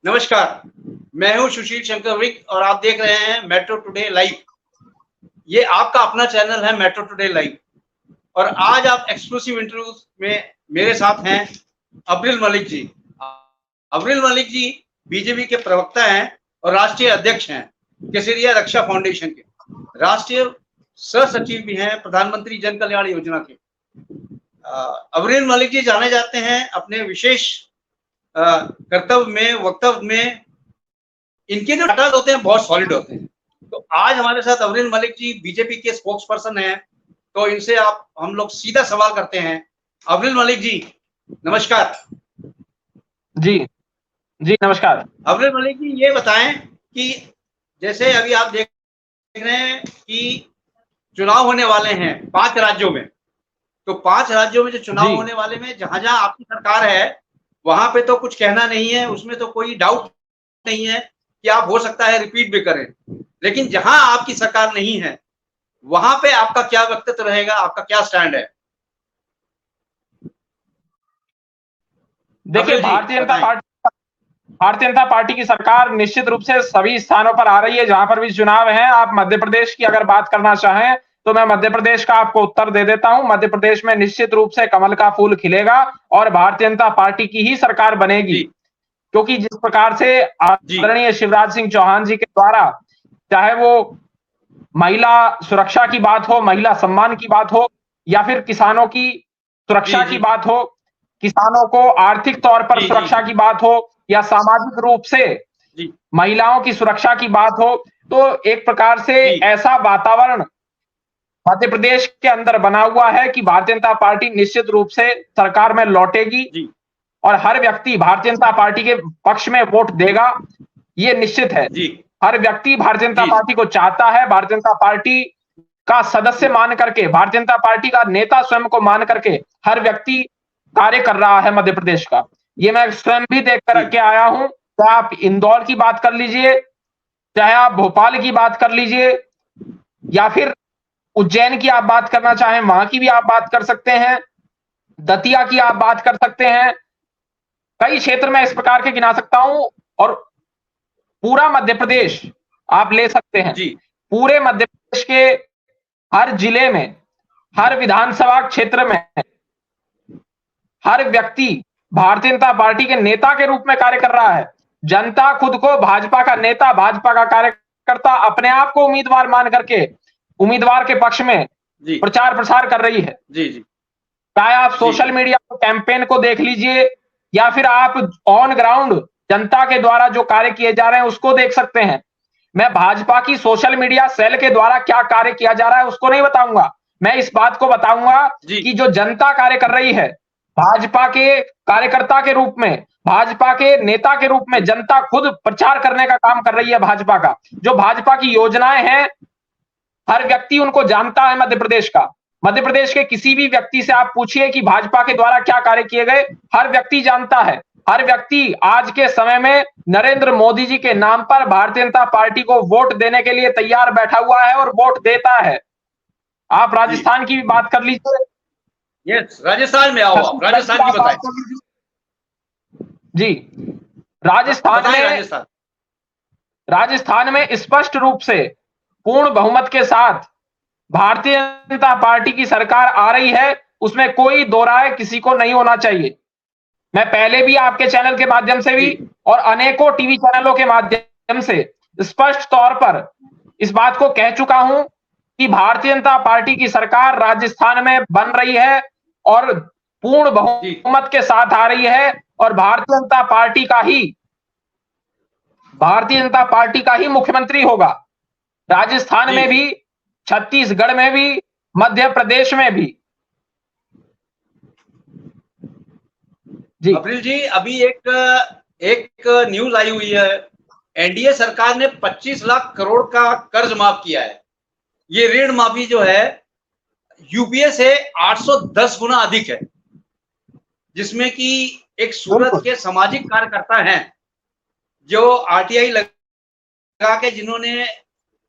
नमस्कार, मैं हूं सुशील शंकर विक और आप देख रहे हैं मेट्रो टुडे लाइव। ये आपका अपना चैनल है मेट्रो टुडे लाइव और आज आप एक्सक्लूसिव इंटरव्यू में मेरे साथ हैं अब्रिल मलिक जी। अब्रिल मलिक जी बीजेपी के प्रवक्ता हैं और राष्ट्रीय अध्यक्ष हैं केसरिया रक्षा फाउंडेशन के। राष्ट्रीय सह सचिव भी हैं प्रधानमंत्री जन कल्याण योजना के। अब्रिल मलिक जी जाने जाते हैं अपने विशेष कर्तव्य में, वक्तव्य में। इनके जो डाटा होते हैं बहुत सॉलिड होते हैं। तो आज हमारे साथ अब्रिल मलिक जी बीजेपी के स्पोक्स पर्सन हैं, तो इनसे हम लोग सीधा सवाल करते हैं। अब्रिल मलिक जी नमस्कार। जी जी नमस्कार। अब्रिल मलिक जी ये बताएं कि जैसे अभी आप देख रहे हैं कि चुनाव होने वाले हैं 5 राज्यों में, तो 5 राज्यों में जो चुनाव होने वाले में जहां जहां आपकी सरकार है वहां पे तो कुछ कहना नहीं है, उसमें तो कोई डाउट नहीं है कि आप हो सकता है रिपीट भी करें, लेकिन जहां आपकी सरकार नहीं है वहां पे आपका क्या वक्तव्य रहेगा, आपका क्या स्टैंड है? देखिए, भारतीय जनता पार्टी की सरकार निश्चित रूप से सभी स्थानों पर आ रही है जहां पर भी चुनाव है। आप मध्य प्रदेश की अगर बात करना चाहें तो मैं मध्य प्रदेश का आपको उत्तर दे देता हूं। मध्य प्रदेश में निश्चित रूप से कमल का फूल खिलेगा और भारतीय जनता पार्टी की ही सरकार बनेगी, क्योंकि जिस प्रकार से आदरणीय शिवराज सिंह चौहान जी के द्वारा, चाहे वो महिला सुरक्षा की बात हो, महिला सम्मान की बात हो, या फिर किसानों की सुरक्षा की बात हो, किसानों को आर्थिक तौर पर सुरक्षा की बात हो, या सामाजिक रूप से महिलाओं की सुरक्षा की बात हो, तो एक प्रकार से ऐसा वातावरण मध्य प्रदेश के अंदर बना हुआ है कि भारतीय जनता पार्टी निश्चित रूप से सरकार में लौटेगी और हर व्यक्ति भारतीय जनता पार्टी के पक्ष में वोट देगा, ये निश्चित है। हर व्यक्ति भारतीय जनता पार्टी को चाहता है, भारतीय जनता पार्टी का सदस्य मान करके, भारतीय जनता पार्टी का नेता स्वयं को मान करके हर व्यक्ति कार्य कर रहा है मध्य प्रदेश का। ये मैं स्वयं भी देख करके आया हूं। चाहे आप इंदौर की बात कर लीजिए, चाहे आप भोपाल की बात कर लीजिए, या फिर उज्जैन की आप बात करना चाहें वहां की भी आप बात कर सकते हैं, दतिया की आप बात कर सकते हैं। कई क्षेत्र में इस प्रकार के गिना सकता हूं और पूरा मध्य प्रदेश आप ले सकते हैं। पूरे मध्य प्रदेश के हर जिले में, हर विधानसभा क्षेत्र में हर व्यक्ति भारतीय जनता पार्टी के नेता के रूप में कार्य कर रहा है। जनता खुद को भाजपा का नेता, भाजपा का कार्यकर्ता अपने आप को उम्मीदवार मान करके उम्मीदवार के पक्ष में प्रचार प्रसार कर रही है। चाहे आप सोशल मीडिया कैंपेन को देख लीजिए, या फिर आप ऑन ग्राउंड जनता के द्वारा जो कार्य किए जा रहे हैं उसको देख सकते हैं। मैं भाजपा की सोशल मीडिया सेल के द्वारा क्या कार्य किया जा रहा है उसको नहीं बताऊंगा, मैं इस बात को बताऊंगा कि जो जनता कार्य कर रही है, भाजपा के कार्यकर्ता के रूप में, भाजपा के नेता के रूप में जनता खुद प्रचार करने का काम कर रही है भाजपा का। जो भाजपा की योजनाएं हैं हर व्यक्ति उनको जानता है मध्य प्रदेश का। मध्य प्रदेश के किसी भी व्यक्ति से आप पूछिए कि भाजपा के द्वारा क्या कार्य किए गए, हर व्यक्ति जानता है। हर व्यक्ति आज के समय में नरेंद्र मोदी जी के नाम पर भारतीय जनता पार्टी को वोट देने के लिए तैयार बैठा हुआ है और वोट देता है। आप राजस्थान की भी बात कर लीजिए। यस, राजस्थान में आओ आप, राजस्थान की बताएं। जी, राजस्थान में स्पष्ट रूप से पूर्ण बहुमत के साथ भारतीय जनता पार्टी की सरकार आ रही है, उसमें कोई दो राय किसी को नहीं होना चाहिए। मैं पहले भी आपके चैनल के माध्यम से भी और अनेकों टीवी चैनलों के माध्यम से स्पष्ट तौर पर इस बात को कह चुका हूं कि भारतीय जनता पार्टी की सरकार राजस्थान में बन रही है और पूर्ण बहुमत के साथ आ रही है, और भारतीय जनता पार्टी का ही मुख्यमंत्री होगा। राजस्थान में भी, छत्तीसगढ़ में भी, मध्य प्रदेश में भी। अब्रिल जी, अभी एक न्यूज आई हुई है, एनडीए सरकार ने 25 लाख करोड़ का कर्ज माफ किया है। ये ऋण माफी जो है यूपीए से 810 गुना अधिक है, जिसमें कि एक सूरत के सामाजिक कार्यकर्ता हैं जो आरटीआई लगा के जिन्होंने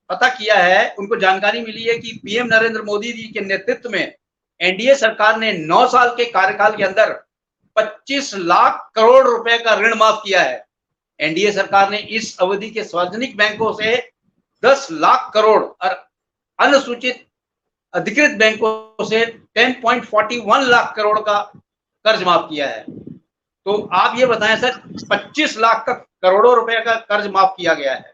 पता किया है, उनको जानकारी मिली है कि पीएम नरेंद्र मोदी जी के नेतृत्व में एनडीए सरकार ने 9 साल के कार्यकाल के अंदर 25 लाख करोड़ रुपए का ऋण माफ किया है। एनडीए सरकार ने इस अवधि के सार्वजनिक बैंकों से 10 लाख करोड़ और अनुसूचित अधिकृत बैंकों से 10.41 लाख करोड़ का कर्ज माफ किया है। तो आप ये बताएं सर, 25 लाख का करोड़ों रुपए का कर्ज माफ किया गया है,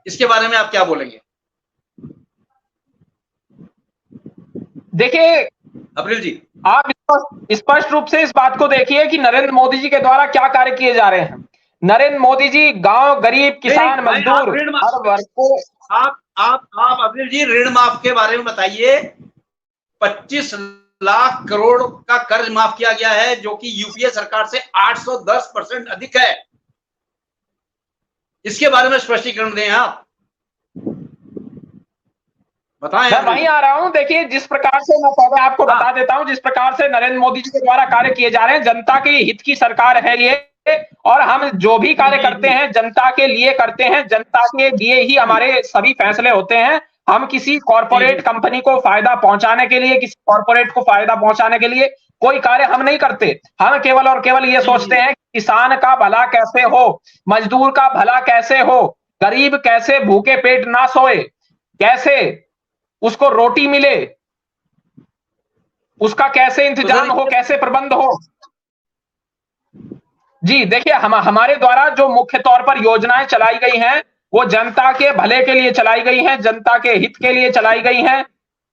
इसके बारे में आप क्या बोलेंगे? देखिए अप्रैल जी, आप स्पष्ट रूप से इस बात को देखिए कि नरेंद्र मोदी जी के द्वारा क्या कार्य किए जा रहे हैं। नरेंद्र मोदी जी गांव, गरीब, किसान, मजदूर हर वर्ग को आप अप्रैल जी ऋण माफ के बारे में बताइए। 25 लाख करोड़ का कर्ज माफ किया गया है, जो कि यूपीए सरकार से 810% अधिक है। इसके बारे में स्पष्टीकरण दें आप, बताएं। मैं वहीं आ रहा हूं। देखिए, जिस प्रकार से मैं पहले आपको बता देता हूं, जिस प्रकार से नरेंद्र मोदी जी के द्वारा कार्य किए जा रहे हैं, जनता के हित की सरकार है ये, और हम जो भी कार्य करते हैं जनता के लिए करते हैं, जनता के लिए ही हमारे सभी फैसले होते हैं। हम किसी कॉर्पोरेट कंपनी को फायदा पहुंचाने के लिए, किसी कॉर्पोरेट को फायदा पहुंचाने के लिए कोई कार्य हम नहीं करते। हम केवल और केवल ये सोचते हैं कि किसान का भला कैसे हो, मजदूर का भला कैसे हो, गरीब कैसे भूखे पेट ना सोए, कैसे उसको रोटी मिले, उसका कैसे इंतजाम हो, कैसे प्रबंध हो। जी देखिए, हमारे द्वारा जो मुख्य तौर पर योजनाएं चलाई गई हैं वो जनता के भले के लिए चलाई गई हैं, जनता के हित के लिए चलाई गई हैं।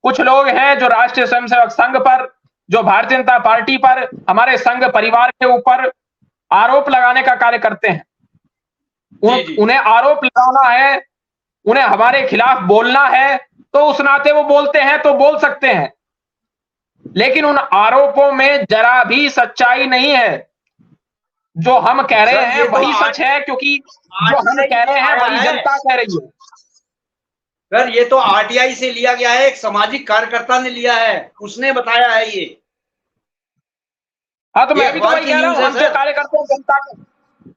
कुछ लोग हैं जो राष्ट्रीय स्वयंसेवक संघ पर, जो भारतीय जनता पार्टी पर, हमारे संघ परिवार के ऊपर आरोप लगाने का कार्य करते हैं। उन्हें आरोप लगाना है, उन्हें हमारे खिलाफ बोलना है, तो उस नाते वो बोलते हैं तो बोल सकते हैं, लेकिन उन आरोपों में जरा भी सच्चाई नहीं है। जो हम कह रहे हैं वही सच है, क्योंकि जो हम कह रहे हैं वही जनता कह रही है। सर, ये तो आरटीआई से लिया गया है, एक सामाजिक कार्यकर्ता ने लिया है, उसने बताया है ये। हाँ, तो मैं भी तो वही कह रहा हूँ, हम जो कार्य करते हैं जनता के,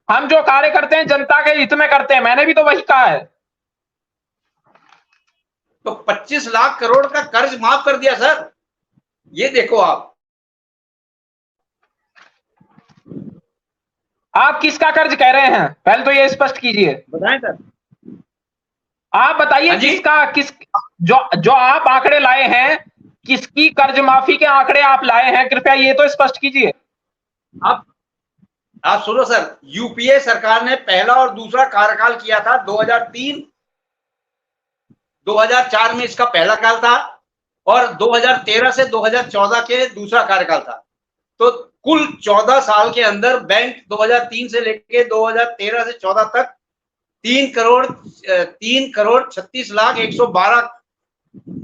हम जो कार्य करते हैं जनता के हित में करते हैं, मैंने भी तो वही कहा है। तो 25 लाख करोड़ का कर्ज माफ कर दिया सर, ये देखो आप किसका कर्ज कह रहे हैं, पहले तो ये स्पष्ट कीजिए, बताएं सर। आप बताइए किसका, जो आप आंकड़े लाए हैं, किसकी कर्ज माफी के आंकड़े आप लाए हैं, कृपया ये तो स्पष्ट कीजिए। आप सुनो सर, यूपीए सरकार ने पहला और दूसरा कार्यकाल किया था। 2004 में इसका पहला काल था और 2013 से 2014 के दूसरा कार्यकाल था। तो कुल 14 साल के अंदर बैंक 2003 से लेके 2013 से 14 तक 3 करोड़ 36 लाख 112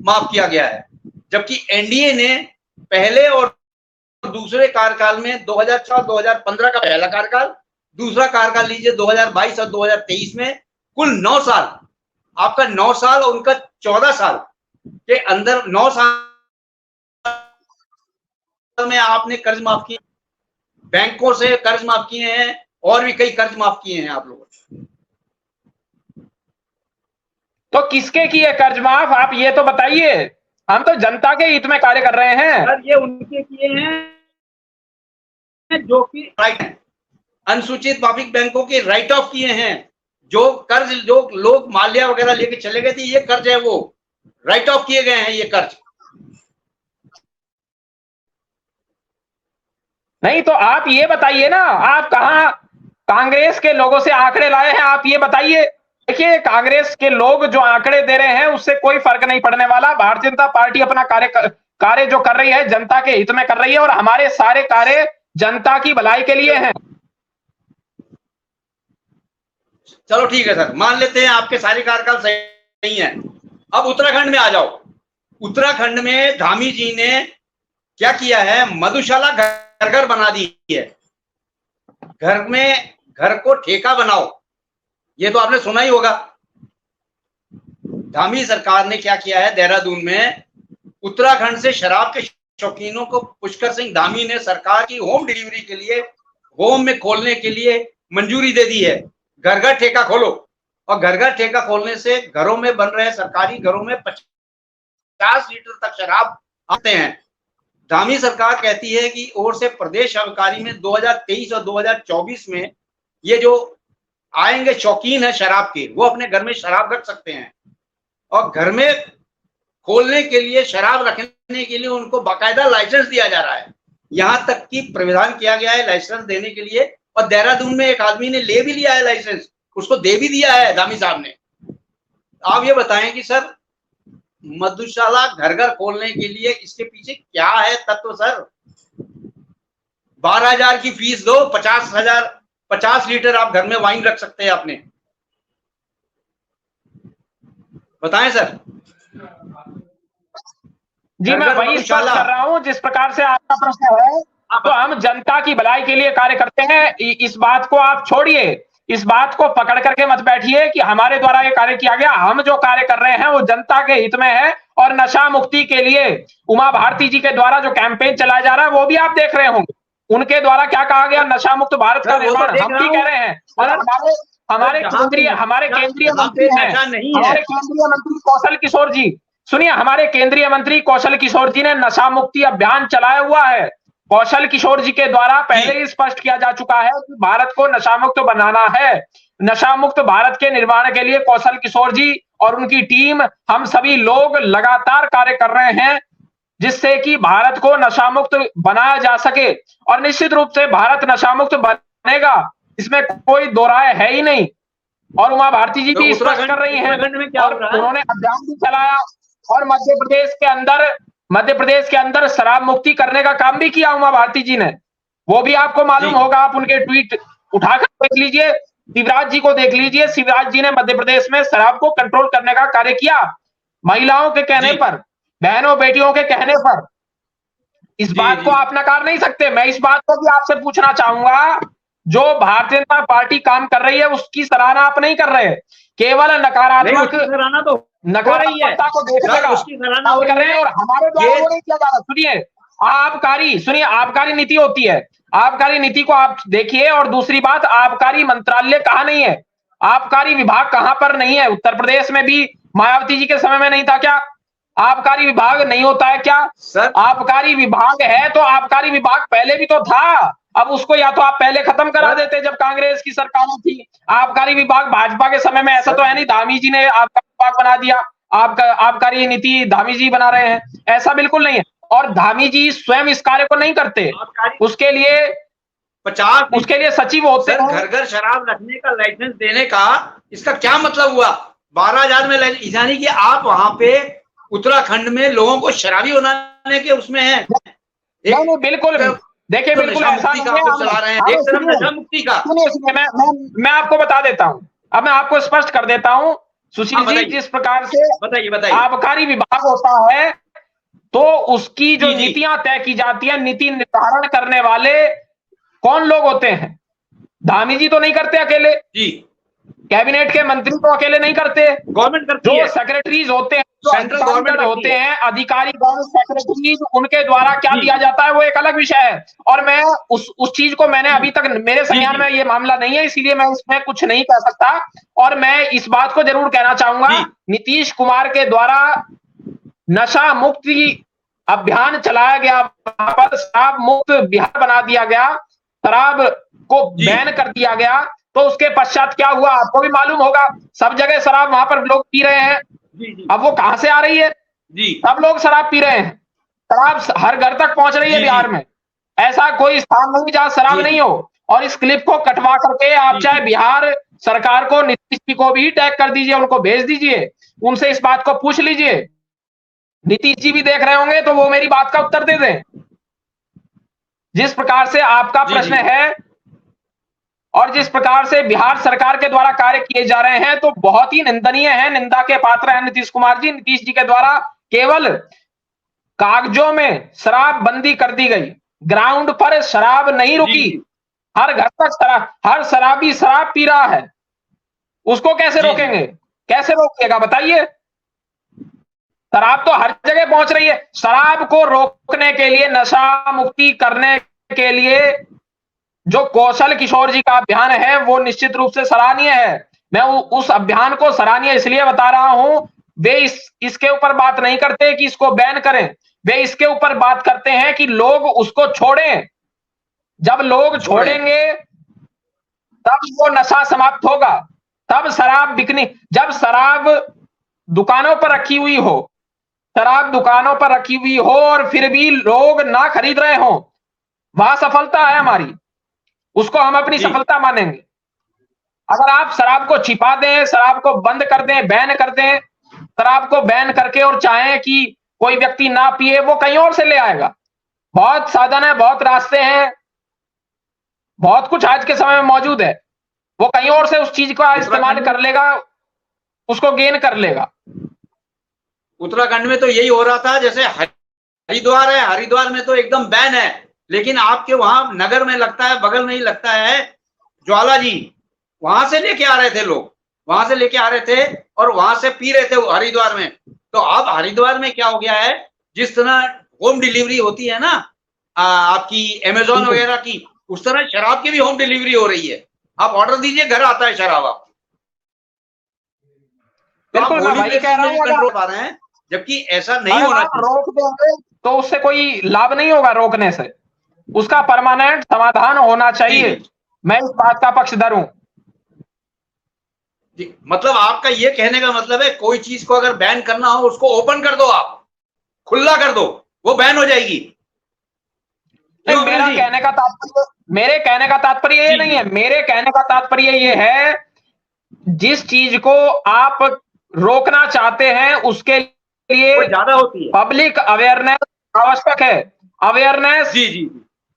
माफ किया गया है। जबकि एनडीए ने पहले और दूसरे कार्यकाल में 2004-2015 का पहला कार्यकाल, दूसरा कार्यकाल लीजिए 2022 और 2023 में, कुल 9 साल, आपका 9 साल और उनका 14 साल के अंदर 9 साल में आपने कर्ज माफ किए, बैंकों से कर्ज माफ किए हैं और भी कई कर्ज माफ किए हैं आप लोगों ने। तो किसके किए कर्ज माफ, आप ये तो बताइए। हम तो जनता के हित में कार्य कर रहे हैं। सर, ये उनके किए हैं जो कि राइट है, अनुसूचित माफिक बैंकों के राइट ऑफ किए हैं। जो कर्ज जो लोग माल्या वगैरह लेके चले गए थे, ये कर्ज है, वो राइट ऑफ किए गए हैं ये कर्ज। नहीं तो आप ये बताइए ना, आप कहां कांग्रेस के लोगों से आंकड़े लाए हैं, आप ये बताइए। देखिए, कांग्रेस के लोग जो आंकड़े दे रहे हैं उससे कोई फर्क नहीं पड़ने वाला। भारतीय जनता पार्टी अपना कार्य जो कर रही है जनता के हित में कर रही है, और हमारे सारे कार्य जनता की भलाई के लिए हैं। चलो ठीक है सर, मान लेते हैं आपके सारे कार्यकाल सही हैं। अब उत्तराखंड में आ जाओ। उत्तराखंड में धामी जी ने क्या किया है, मधुशाला घर घर बना दी है। घर में घर को ठेका बनाओ, ये तो आपने सुना ही होगा। धामी सरकार ने क्या किया है, देहरादून में उत्तराखंड से शराब के शौकीनों को पुष्कर सिंह धामी ने सरकार की होम डिलीवरी के लिए, होम में खोलने के लिए मंजूरी दे दी है। घर घर ठेका खोलो, और घर घर ठेका खोलने से घरों में बन रहे सरकारी घरों में 50 लीटर तक शराब आते हैं। धामी सरकार कहती है कि ओर से प्रदेश आबकारी में 2023 और 2024 में ये जो आएंगे शौकीन है शराब के, वो अपने घर में शराब रख सकते हैं, और घर में खोलने के लिए, शराब रखने के लिए उनको बाकायदा लाइसेंस दिया जा रहा है। यहां तक कि प्रावधान किया गया है लाइसेंस देने के लिए, और देहरादून में एक आदमी ने ले भी लिया है लाइसेंस, उसको दे भी दिया है धामी साहब ने। आप ये बताएं कि सर मधुशाला घर घर खोलने के लिए इसके पीछे क्या है तत्व सर? 12,000 की फीस दो, 50 लीटर आप घर में वाइन रख सकते हैं अपने, बताएं सर। जी मैं वही स्पष्ट कर रहा हूं जिस प्रकार से आपका प्रश्न है, तो हम जनता की भलाई के लिए कार्य करते हैं। इस बात को आप छोड़िए, इस बात को पकड़ करके मत बैठिए कि हमारे द्वारा ये कार्य किया गया। हम जो कार्य कर रहे हैं वो जनता के हित में है, और नशा मुक्ति के लिए उमा भारती जी के द्वारा जो कैंपेन चलाया जा रहा है वो भी आप देख रहे होंगे। उनके द्वारा क्या कहा गया, नशा मुक्त भारत का निर्माण हम भी कह रहे हैं। और हमारे केंद्रीय मंत्री हैं, हमारे केंद्रीय मंत्री कौशल किशोर जी, सुनिए, हमारे केंद्रीय मंत्री कौशल किशोर जी ने नशा मुक्ति अभियान चलाया हुआ है। कौशल किशोर जी के द्वारा पहले ही स्पष्ट किया जा चुका है कि भारत को नशा मुक्त बनाना है। नशा मुक्त भारत के निर्माण के लिए कौशल किशोर जी और उनकी टीम, हम सभी लोग लगातार कार्य कर रहे हैं, जिससे कि भारत को नशा मुक्त बनाया जा सके। और निश्चित रूप से भारत नशा मुक्त बनेगा, इसमें कोई दो राय है ही नहीं। और उमा भारती जी भी स्पष्ट कर रही हैं, और उन्होंने अभियान भी चलाया, और मध्य प्रदेश के अंदर शराब मुक्ति करने का काम भी किया उमा भारती जी ने। वो भी आपको मालूम होगा, आप उनके ट्वीट उठाकर देख लीजिए, शिवराज जी को देख लीजिए। शिवराज जी ने मध्य प्रदेश में शराब को कंट्रोल करने का कार्य किया, महिलाओं के कहने पर, बहनों बेटियों के कहने पर। इस बात को आप नकार नहीं सकते। मैं इस बात को भी आपसे पूछना चाहूंगा, जो भारतीय जनता पार्टी काम कर रही है उसकी सराहना आप नहीं कर रहे, केवल नकारात्मक नकारात्मकता को देखने का कर रहे हैं, और हमारे द्वारा वो नहीं किया जा रहा। सुनिए, आबकारी नीति होती है, आबकारी नीति को आप देखिए। और दूसरी बात, आबकारी मंत्रालय कहाँ नहीं है, आबकारी विभाग कहां पर नहीं है? उत्तर प्रदेश में भी मायावती जी के समय में नहीं था क्या? आबकारी विभाग नहीं होता है क्या सर? आबकारी विभाग है तो आबकारी विभाग पहले भी तो था, अब उसको या तो आप पहले खत्म करा देते जब कांग्रेस की सरकार थी। आबकारी विभाग भाजपा के समय में ऐसा तो है नहीं, धामी जी ने आबकारी विभाग बना दिया, आबकारी नीति धामी जी बना रहे हैं, ऐसा बिल्कुल नहीं है। और धामी जी स्वयं इस कार्य को नहीं करते, उसके लिए सचिव होते हैं। घर घर शराब रखने का लाइसेंस देने का इसका क्या मतलब हुआ? 12,000 में यानी कि आप वहां पे उत्तराखंड में लोगों को शराबी बनाने के उसमें है। नहीं, बिल्कुल देखिए, बिल्कुल ऐसा चला रहे हैं, एक तरफ नशा मुक्ति का। मैं आपको बता देता हूं, अब मैं आपको स्पष्ट कर देता हूं सुशील जी, जिस प्रकार से बताइए आबकारी विभाग होता है तो उसकी जो नीतियां तय की जाती है, नीति निर्धारण करने वाले कौन लोग होते हैं? धामी जी तो नहीं करते अकेले जी, कैबिनेट के मंत्री तो अकेले नहीं करते, गवर्नमेंट करती है। जो सेक्रेटरीज होते हैं, सेंट्रल गवर्नमेंट होते हैं, अधिकारी सेक्रेटरीज, उनके द्वारा क्या दिया जाता है वो एक अलग विषय है। और मैं उस चीज को, मैंने अभी तक, मेरे संज्ञान में ये मामला नहीं है, इसीलिए मैं इसमें कुछ नहीं कह सकता। और मैं इस बात को जरूर कहना चाहूंगा, नीतीश कुमार के द्वारा नशा मुक्ति अभियान चलाया गया, वहां पर शराब मुक्त बिहार बना दिया गया, शराब को बैन कर दिया गया, तो उसके पश्चात क्या हुआ आपको भी मालूम होगा। सब जगह शराब वहां पर लोग पी रहे हैं, अब वो कहां से आ रही है? सब लोग शराब पी रहे हैं, शराब हर घर तक पहुंच रही है बिहार में। ऐसा कोई स्थान नहीं जहां शराब नहीं हो। और इस क्लिप को कटवा करके आप चाहे बिहार सरकार को, नीतीश जी को भी टैग कर दीजिए, उनको भेज दीजिए, उनसे इस बात को पूछ लीजिए। नीतीश जी भी देख रहे होंगे तो वो मेरी बात का उत्तर दे दें। जिस प्रकार से आपका प्रश्न है और जिस प्रकार से बिहार सरकार के द्वारा कार्य किए जा रहे हैं, तो बहुत ही निंदनीय है, निंदा के पात्र हैं नीतीश कुमार जी। नीतीश जी के द्वारा केवल कागजों में शराब बंदी कर दी गई, ग्राउंड पर शराब नहीं रुकी। हर घर तक हर शराबी शराब पी रहा है, उसको कैसे रोकेंगे? कैसे रोकिएगा बताइए? शराब तो हर जगह पहुंच रही है। शराब को रोकने के लिए, नशा मुक्ति करने के लिए जो कौशल किशोर जी का अभियान है वो निश्चित रूप से सराहनीय है। मैं उस अभियान को सराहनीय इसलिए बता रहा हूं, वे इसके ऊपर बात नहीं करते कि इसको बैन करें, वे इसके ऊपर बात करते हैं कि लोग उसको छोड़ें। जब लोग छोड़ेंगे तब वो नशा समाप्त होगा, तब शराब बिकनी, जब शराब दुकानों पर रखी हुई हो, शराब दुकानों पर रखी हुई हो और फिर भी लोग ना खरीद रहे हो, वहां सफलता है हमारी, उसको हम अपनी सफलता मानेंगे। अगर आप शराब को छिपा दें, शराब को बंद कर दें, बैन कर दें, शराब को बैन करके और चाहें कि कोई व्यक्ति ना पिए, वो कहीं और से ले आएगा। बहुत साधन है, बहुत रास्ते हैं, बहुत कुछ आज के समय में मौजूद है, वो कहीं और से उस चीज का इस्तेमाल कर लेगा, उसको गेन कर लेगा। उत्तराखंड में तो यही हो रहा था, जैसे हरिद्वार है, हरिद्वार में तो एकदम बैन है, लेकिन आपके वहां नगर में लगता है, बगल में ही लगता है ज्वाला जी, वहां से लेके आ रहे थे लोग, वहां से लेके आ रहे थे और वहां से पी रहे थे हरिद्वार में। तो अब हरिद्वार में क्या हो गया है, जिस तरह होम डिलीवरी होती है ना आपकी अमेजोन वगैरह की, उस तरह शराब की भी होम डिलीवरी हो रही है। आप ऑर्डर दीजिए, घर आता है शराब आपको। बिल्कुल, मैं वही कह रहा हूं, कंट्रोल पा रहे हैं, जबकि ऐसा नहीं होना चाहिए। रोक देंगे तो उससे कोई लाभ नहीं होगा, रोकने से उसका परमानेंट समाधान होना चाहिए। मैं इस बात का पक्षधर हूं। मतलब आपका ये कहने का मतलब है, कोई चीज को अगर बैन करना हो, उसको ओपन कर दो, आप खुला कर दो, वो बैन हो जाएगी। मेरे कहने का तात्पर्य ये नहीं है, मेरे कहने का तात्पर्य ये है, जिस चीज को आप रोकना चाहते हैं उसके लिए ज्यादा होती है, पब्लिक अवेयरनेस आवश्यक है। अवेयरनेस जी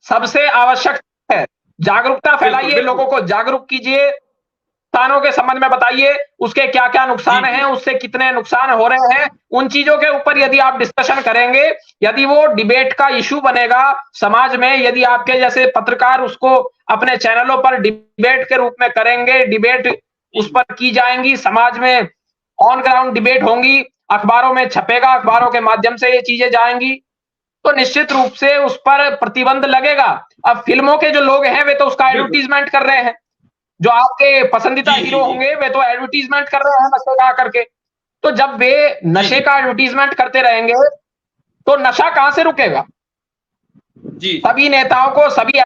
सबसे आवश्यक है। जागरूकता फैलाइए, लोगों को जागरूक कीजिए, नुकसानों के संबंध में बताइए, उसके क्या क्या नुकसान हैं, उससे कितने नुकसान हो रहे हैं, उन चीजों के ऊपर यदि आप डिस्कशन करेंगे, यदि वो डिबेट का इशू बनेगा समाज में, यदि आपके जैसे पत्रकार उसको अपने चैनलों पर डिबेट के रूप में करेंगे, डिबेट उस पर की जाएंगी, समाज में ऑन ग्राउंड डिबेट होंगी, अखबारों में छपेगा, अखबारों के माध्यम से ये चीजें जाएंगी, तो निश्चित रूप से उस पर प्रतिबंध लगेगा। अब फिल्मों के जो लोग हैं वे तो उसका एडवर्टीजमेंट कर रहे हैं, जो आपके पसंदीदा हीरो होंगे वे तो एडवर्टीजमेंट कर रहे हैं नशे का करके। तो जब वे नशे का एडवर्टीजमेंट करते रहेंगे तो नशा कहां से रुकेगा? सभी नेताओं को, सभी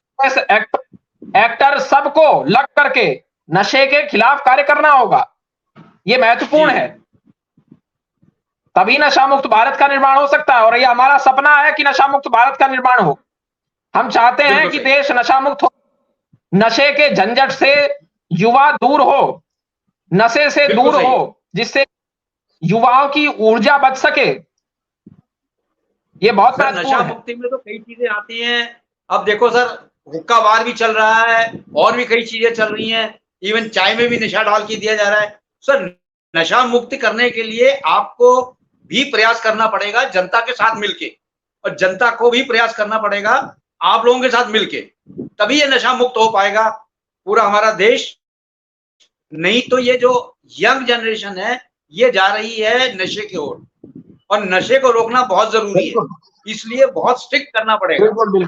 एक्टर सबको लग करके नशे के खिलाफ कार्य करना होगा, ये महत्वपूर्ण है। तभी नशा मुक्त भारत का निर्माण हो सकता है, और ये हमारा सपना है कि नशा मुक्त भारत का निर्माण हो। हम चाहते हैं कि देश नशा मुक्त हो, नशे के झंझट से युवा दूर हो, नशे से दूर हो, जिससे युवाओं की ऊर्जा बच सके। ये बहुत नशा मुक्ति में तो कई चीजें आती हैं। अब देखो सर, हुक्का बार भी चल रहा है और भी कई चीजें चल रही हैं, इवन चाय में भी नशा डाल के दिया जा रहा है। सर, नशा मुक्ति करने के लिए आपको भी प्रयास करना पड़ेगा जनता के साथ मिलके, और जनता को भी प्रयास करना पड़ेगा आप लोगों के साथ मिलके, तभी ये नशा मुक्त हो पाएगा पूरा हमारा देश। नहीं तो ये जो यंग जनरेशन है ये जा रही है नशे की ओर, और नशे को रोकना बहुत जरूरी है, इसलिए बहुत स्ट्रिक्ट करना पड़ेगा।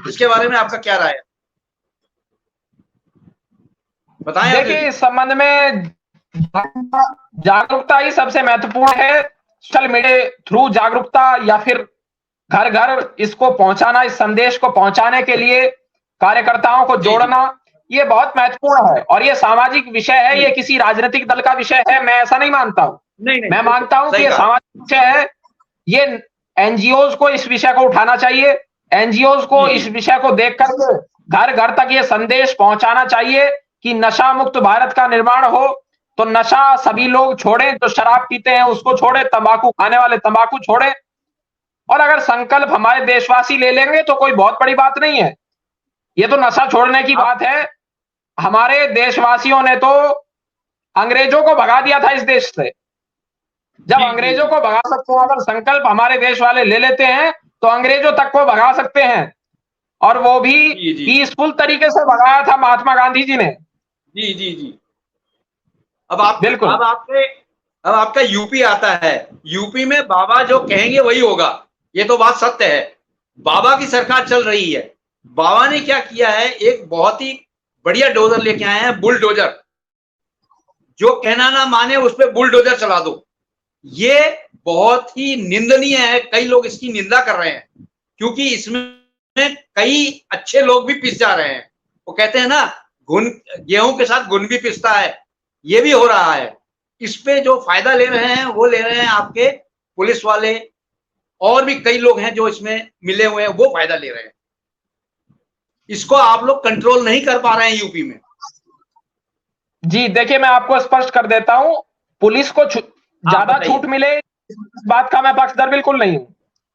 इसके बारे में आपका क्या राय है, बताएं। देखिए, इस संबंध में जागरूकता ही सबसे महत्वपूर्ण है। सोशल मीडिया थ्रू जागरूकता, या फिर घर घर इसको पहुंचाना, इस संदेश को पहुंचाने के लिए कार्यकर्ताओं को जोड़ना, ये बहुत महत्वपूर्ण है। और ये सामाजिक विषय है, ये किसी राजनीतिक दल का विषय है, मैं ऐसा नहीं मानता हूं। मैं मानता हूं कि ये सामाजिक विषय है। ये एनजीओज को इस विषय को उठाना चाहिए, एनजीओज को इस विषय को देख करके घर घर तक ये संदेश पहुंचाना चाहिए कि नशा मुक्त भारत का निर्माण हो। तो नशा सभी लोग छोड़ें, जो शराब पीते हैं उसको छोड़े, तंबाकू खाने वाले तंबाकू छोड़े, और अगर संकल्प हमारे देशवासी ले लेंगे तो कोई बहुत बड़ी बात नहीं है। ये तो नशा छोड़ने की बात है। हमारे देशवासियों ने तो अंग्रेजों को भगा दिया था इस देश से। जब अंग्रेजों को भगा सकते हैं, अगर संकल्प हमारे देश वाले ले लेते हैं तो अंग्रेजों तक को भगा सकते हैं, और वो भी पीसफुल तरीके से भगाया था महात्मा गांधी जी ने। जी। अब आप बिल्कुल, अब आपका यूपी आता है, यूपी में बाबा जो कहेंगे वही होगा, ये तो बात सत्य है। बाबा की सरकार चल रही है। बाबा ने क्या किया है, एक बहुत ही बढ़िया डोजर लेके आए हैं, बुलडोजर। जो कहना ना माने उस पर बुलडोजर चला दो। ये बहुत ही निंदनीय है। कई लोग इसकी निंदा कर रहे हैं क्योंकि इसमें कई अच्छे लोग भी पिस जा रहे हैं। वो कहते हैं ना, घुन गेहूं के साथ घुन भी पिसता है, ये भी हो रहा है। इस पे जो फायदा ले रहे हैं वो ले रहे हैं आपके पुलिस वाले, और भी कई लोग हैं जो इसमें मिले हुए हैं, वो फायदा ले रहे हैं। इसको आप लोग कंट्रोल नहीं कर पा रहे हैं यूपी में। जी देखिए, मैं आपको स्पष्ट कर देता हूं, पुलिस को ज्यादा बताइए। छूट मिले इस बात का मैं पक्षधर बिल्कुल नहीं हूं।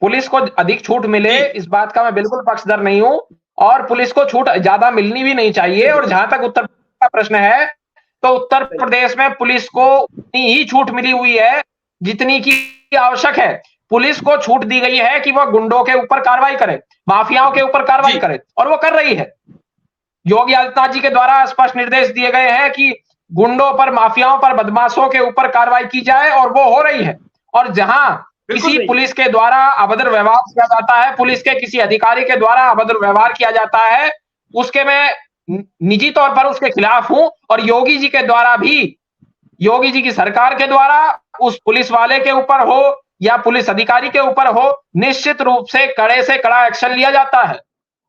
पुलिस को अधिक छूट मिले जी इस बात का मैं बिल्कुल पक्षधर नहीं हूं, और पुलिस को छूट ज्यादा मिलनी भी नहीं चाहिए। और जहां तक उत्तर प्रदेश का प्रश्न है, तो उत्तर प्रदेश में पुलिस को उतनी ही छूट मिली हुई है जितनी की आवश्यक है। पुलिस को छूट दी गई है कि वह गुंडों के ऊपर कार्रवाई करे, माफियाओं के ऊपर कार्रवाई जी करे, और वो कर रही है। योगी आदित्यनाथ जी के द्वारा स्पष्ट निर्देश दिए गए हैं कि गुंडों पर, माफियाओं पर, बदमाशों के ऊपर कार्रवाई की जाए, और वो हो रही है। और जहां बिल्कुल किसी नहीं। पुलिस के द्वारा अभद्र व्यवहार किया जाता है, पुलिस के किसी अधिकारी के द्वारा अभद्र व्यवहार किया जाता है, उसके मैं निजी तौर पर उसके खिलाफ हूं। और योगी जी के द्वारा भी, योगी जी की सरकार के द्वारा उस पुलिस वाले के ऊपर हो या पुलिस अधिकारी के ऊपर हो, निश्चित रूप से कड़ा एक्शन लिया जाता है।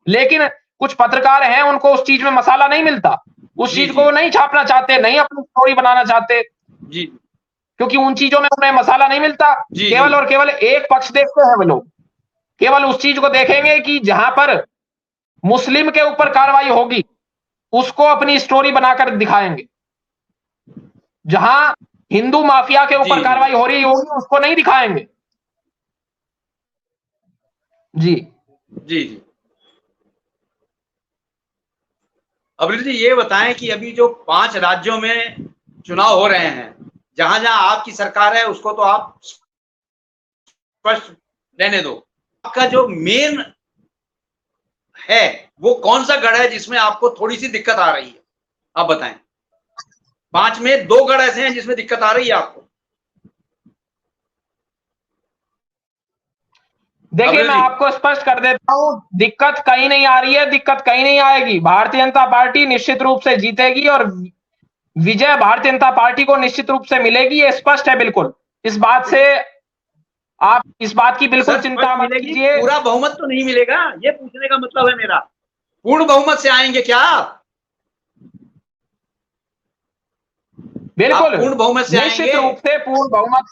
लेकिन कुछ पत्रकार हैं, उनको उस चीज में मसाला नहीं मिलता, उस जी चीज जी को नहीं छापना चाहते, नहीं अपनी स्टोरी बनाना चाहते, जी क्योंकि उन चीजों में उन्हें मसाला नहीं मिलता। जी जी केवल और केवल एक पक्ष देखते हैं वो लोग, केवल उस चीज को देखेंगे कि जहां पर मुस्लिम के ऊपर कार्रवाई होगी उसको अपनी स्टोरी बनाकर दिखाएंगे, जहां हिंदू माफिया के जी ऊपर कार्रवाई हो रही होगी उसको नहीं दिखाएंगे। जी जी जी। अभिजीत जी, ये बताएं कि अभी जो 5 राज्यों में चुनाव हो रहे हैं, जहां जहां आपकी सरकार है उसको तो आप स्पष्ट रहने दो, आपका जो मेन है वो कौन सा गढ़ है जिसमें आपको थोड़ी सी दिक्कत आ रही है, आप बताएं। 5 में 2 गढ़ ऐसे हैं जिसमें दिक्कत आ रही है आपको। देखिए, अभिजीत मैं जी। आपको स्पष्ट कर देता हूं, दिक्कत कहीं नहीं आ रही है, दिक्कत कहीं नहीं आएगी। भारतीय जनता पार्टी निश्चित रूप से जीतेगी, और विजय भारतीय जनता पार्टी को निश्चित रूप से मिलेगी, ये स्पष्ट है बिल्कुल। इस बात से आप इस बात की बिल्कुल सर चिंता स्पष्ट मत मिलेगी, कीजिए। पूरा बहुमत तो नहीं मिलेगा, ये पूछने का मतलब है मेरा। पूर्ण बहुमत से आएंगे क्या आप? आप बिल्कुल, पूर्ण बहुमत से निश्चित आएंगे? रूप से पूर्ण बहुमत,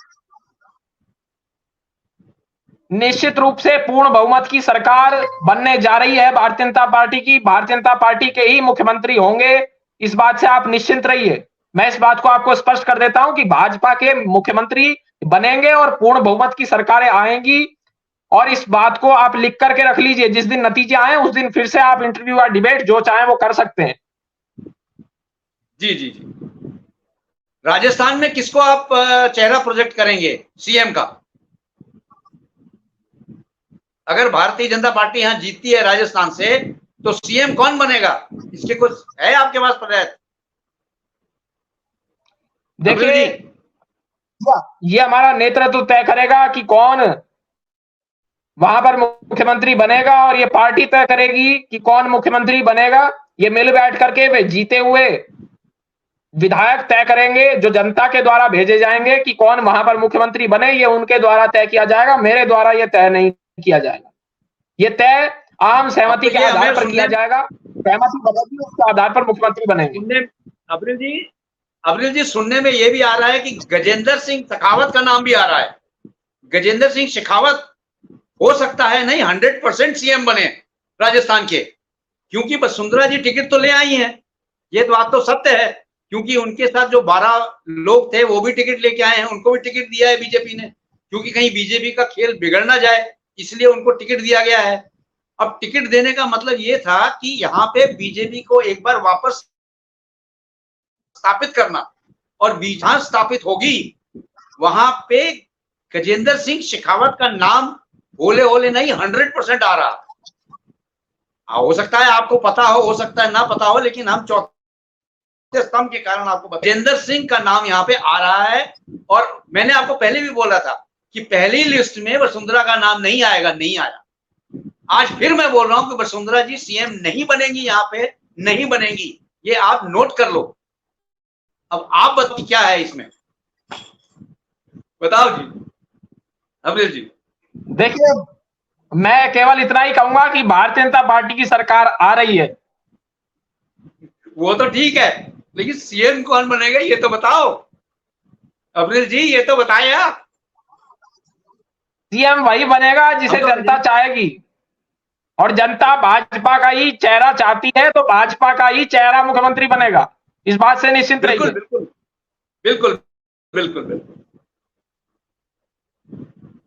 निश्चित रूप से पूर्ण बहुमत की सरकार बनने जा रही है भारतीय जनता पार्टी की। भारतीय जनता पार्टी के ही मुख्यमंत्री होंगे, इस बात से आप निश्चिंत रहिए। मैं इस बात को आपको स्पष्ट कर देता हूं कि भाजपा के मुख्यमंत्री बनेंगे और पूर्ण बहुमत की सरकारें आएंगी। और इस बात को आप लिख करके रख लीजिए, जिस दिन नतीजे आए उस दिन फिर से आप इंटरव्यू या डिबेट जो चाहें वो कर सकते हैं। जी जी जी। राजस्थान में किसको आप चेहरा प्रोजेक्ट करेंगे सीएम का? अगर भारतीय जनता पार्टी यहां जीतती है राजस्थान से, तो सीएम कौन बनेगा? इसके कुछ है आपके पास प्रयास? अब्दुल देखिए, जी। ये हमारा नेतृत्व तय करेगा कि कौन वहां पर मुख्यमंत्री बनेगा, और ये पार्टी तय करेगी कि कौन मुख्यमंत्री बनेगा। ये मिल बैठ करके वे जीते हुए विधायक तय करेंगे, जो जनता के द्वारा भेजे जाएंगे कि कौन वहां पर मुख्यमंत्री बने, ये उनके द्वारा तय किया जाएगा, मेरे द्वारा ये तय नहीं किया जाएगा। ये तय आम अब सहमति तो के ये आधार हमें पर किया सुनने जाएगा, सहमति बनेगी उसके आधार पर मुख्यमंत्री बनेंगे। सुनने अब्दुल जी सुनने में ये भी आ रहा है कि गजेंद्र सिंह शेखावत का नाम भी आ रहा है। गजेंद्र सिंह शेखावत हो सकता है, नहीं 100% सीएम बने राजस्थान के, क्योंकि वसुंधरा जी टिकट तो ले आई हैं, ये बात तो सत्य है। क्योंकि उनके साथ जो 12 लोग थे वो भी टिकट लेके आए हैं, उनको भी टिकट दिया है बीजेपी ने, क्योंकि कहीं बीजेपी का खेल बिगड़ ना जाए, इसलिए उनको टिकट दिया गया है। अब टिकट देने का मतलब ये था कि यहाँ पे बीजेपी को एक बार वापस स्थापित करना, और जहां स्थापित होगी वहां पे गजेंद्र सिंह शेखावत का नाम होले होले नहीं 100% आ रहा। हो सकता है आपको पता हो सकता है ना पता हो, लेकिन हम चौथे स्तंभ के कारण आपको गजेंद्र सिंह का नाम यहाँ पे आ रहा है। और मैंने आपको पहले भी बोला था कि पहली लिस्ट में वसुंधरा का नाम नहीं आएगा, नहीं आया। आज फिर मैं बोल रहा हूं कि वसुंधरा जी सीएम नहीं बनेंगी, यहाँ पे नहीं बनेंगी, ये आप नोट कर लो। अब आप बताओ क्या है इसमें, बताओ जी। अब्दुल जी। देखिए, मैं केवल इतना ही कहूंगा कि भारतीय जनता पार्टी की सरकार आ रही है। वो तो ठीक है, लेकिन सीएम कौन बनेगा ये तो बताओ अब्दुल जी, ये तो बताएं आप। सीएम वही बनेगा जिसे हम तो जनता चाहेगी, और जनता भाजपा का ही चेहरा चाहती है, तो भाजपा का ही चेहरा मुख्यमंत्री बनेगा। इस बात से निश्चिंत बिल्कुल रहिए। बिल्कुल बिल्कुल बिल्कुल बिल्कुल।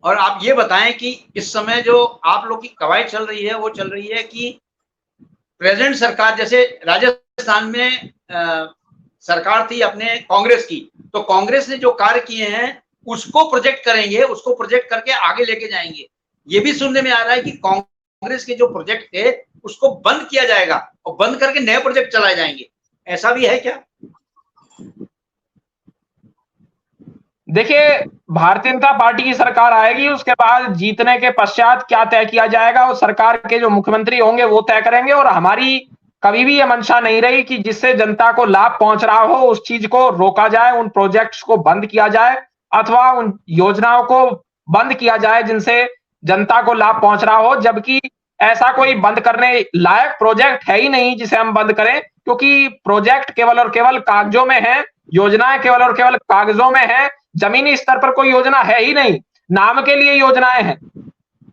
और आप ये बताएं कि इस समय जो आप लोग की कवायद चल रही है, वो चल रही है कि प्रेजेंट सरकार, जैसे राजस्थान में सरकार थी अपने कांग्रेस की, तो कांग्रेस ने जो कार्य किए हैं उसको प्रोजेक्ट करेंगे, उसको प्रोजेक्ट करके आगे लेके जाएंगे। ये भी सुनने में आ रहा है कि कांग्रेस के जो प्रोजेक्ट थे उसको बंद किया जाएगा और बंद करके नए प्रोजेक्ट चलाए जाएंगे, ऐसा भी है क्या? देखिए, भारतीय जनता पार्टी की सरकार आएगी, उसके बाद जीतने के पश्चात क्या तय किया जाएगा वो सरकार के जो मुख्यमंत्री होंगे वो तय करेंगे। और हमारी कभी भी ये मंशा नहीं रही कि जिससे जनता को लाभ पहुंच रहा हो उस चीज को रोका जाए, उन प्रोजेक्ट्स को बंद किया जाए, अथवा उन योजनाओं को बंद किया जाए जिनसे जनता को लाभ पहुंच रहा हो। जबकि ऐसा कोई बंद करने लायक प्रोजेक्ट है ही नहीं जिसे हम बंद करें, क्योंकि प्रोजेक्ट केवल और केवल कागजों में है, योजनाएं केवल और केवल कागजों में है, जमीनी स्तर पर कोई योजना है ही नहीं। नाम के लिए योजनाएं हैं,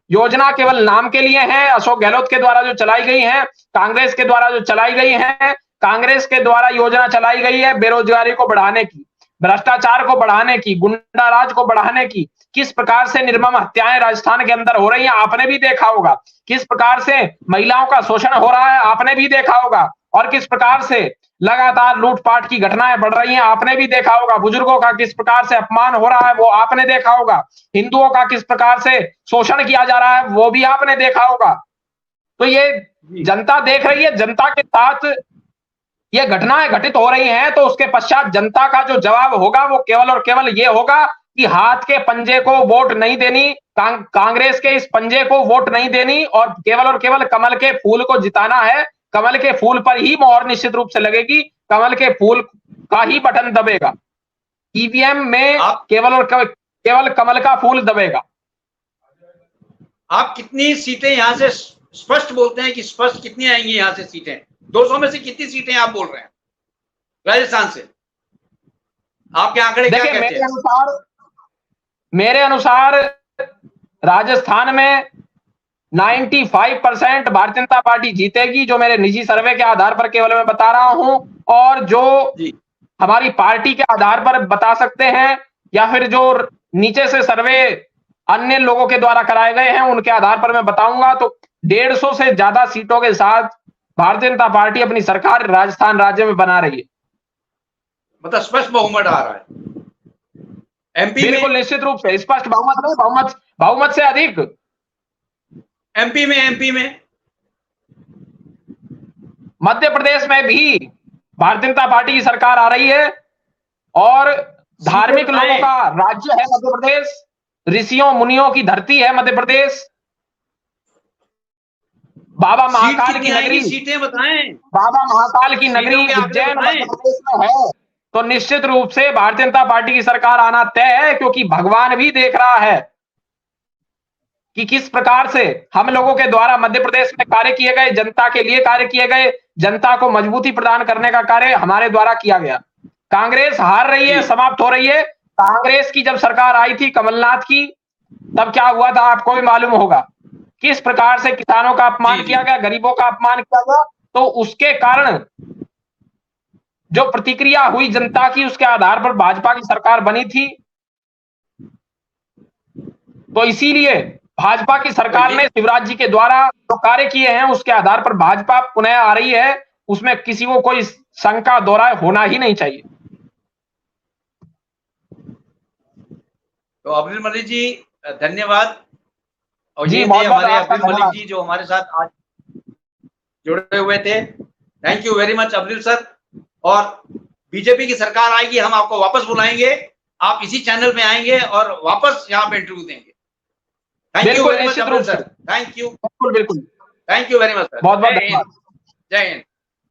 योजना केवल नाम के लिए है। अशोक गहलोत के द्वारा जो चलाई गई है, कांग्रेस के द्वारा जो चलाई गई है, कांग्रेस के द्वारा योजना चलाई गई है बेरोजगारी को बढ़ाने की, भ्रष्टाचार को बढ़ाने की, गुंडा राज को बढ़ाने की। किस प्रकार से निर्मम हत्याएं राजस्थान के अंदर हो रही हैं आपने भी देखा होगा, किस प्रकार से महिलाओं का शोषण हो रहा है आपने भी देखा होगा, और किस प्रकार से लगातार लूटपाट की घटनाएं बढ़ रही हैं आपने भी देखा होगा, बुजुर्गों का किस प्रकार से अपमान हो रहा है वो आपने देखा होगा, हिंदुओं का किस प्रकार से शोषण किया जा रहा है वो भी आपने देखा होगा। तो ये जनता देख रही है, जनता के साथ ये घटनाएं घटित हो रही हैं, तो उसके पश्चात जनता का जो जवाब होगा वो केवल और केवल ये होगा कि हाथ के पंजे को वोट नहीं देनी, कांग्रेस के इस पंजे को वोट नहीं देनी, और केवल कमल के फूल को जिताना है। कमल के फूल पर ही मोहर निश्चित रूप से लगेगी, कमल के फूल का ही बटन दबेगा, ईवीएम में केवल और केवल कमल का फूल दबेगा। आप कितनी सीटें यहां से स्पष्ट बोलते हैं कि स्पष्ट कितनी आएंगी यहां से सीटें? 200 में से कितनी सीटें आप बोल रहे हैं राजस्थान से? आपके आंकड़े क्या कहते हैं? मेरे अनुसार राजस्थान में 95% भारतीय जनता पार्टी जीतेगी, जो मेरे निजी सर्वे के आधार पर केवल मैं बता रहा हूं, और जो हमारी पार्टी के आधार पर बता सकते हैं, या फिर जो नीचे से सर्वे अन्य लोगों के द्वारा कराए गए हैं उनके आधार पर मैं बताऊंगा, तो 150 से ज्यादा सीटों के साथ भारतीय जनता पार्टी अपनी सरकार राजस्थान राज्य में बना रही है। मतलब स्पष्ट बहुमत आ रहा है एमपी में? बिल्कुल निश्चित रूप से स्पष्ट बहुमत में, बहुमत से अधिक। एमपी में मध्य प्रदेश में भी भारतीय जनता पार्टी की सरकार आ रही है, और धार्मिक लोगों का राज्य है मध्य प्रदेश, ऋषियों मुनियों की धरती है मध्य प्रदेश, बाबा महाकाल की नगरी, सीटें बताएं, बाबा महाकाल की नगरी उज्जैन मध्य प्रदेश में है। तो निश्चित रूप से भारतीय जनता पार्टी की सरकार आना तय है, क्योंकि भगवान भी देख रहा है कि किस प्रकार से हम लोगों के द्वारा मध्य प्रदेश में कार्य किए गए, जनता के लिए कार्य किए गए, जनता को मजबूती प्रदान करने का कार्य हमारे द्वारा किया गया। कांग्रेस हार रही है, समाप्त हो रही है। कांग्रेस की जब सरकार आई थी कमलनाथ की, तब क्या हुआ था आपको भी मालूम होगा, किस प्रकार से किसानों का अपमान किया गया, गरीबों का अपमान किया गया। तो उसके कारण जो प्रतिक्रिया हुई जनता की, उसके आधार पर भाजपा की सरकार बनी थी। तो इसीलिए भाजपा की सरकार ने शिवराज जी के द्वारा जो कार्य किए हैं उसके आधार पर भाजपा पुनः आ रही है, उसमें किसी को कोई शंका दोहराए होना ही नहीं चाहिए। तो अब्दुल मलिक जी धन्यवाद। और जी, ये थे हमारे अब्दुल मलिक जी जो हमारे साथ आज जुड़े हुए थे। Thank you very much Abdul sir. और बीजेपी की सरकार आएगी, हम आपको वापस बुलाएंगे, आप इसी चैनल पे आएंगे और वापस यहाँ पे इंटरव्यू देंगे। Thank you very much Abdul sir. Thank you, बिल्कुल thank you very much sir. बहुत बहुत धन्यवाद। जय हिंद।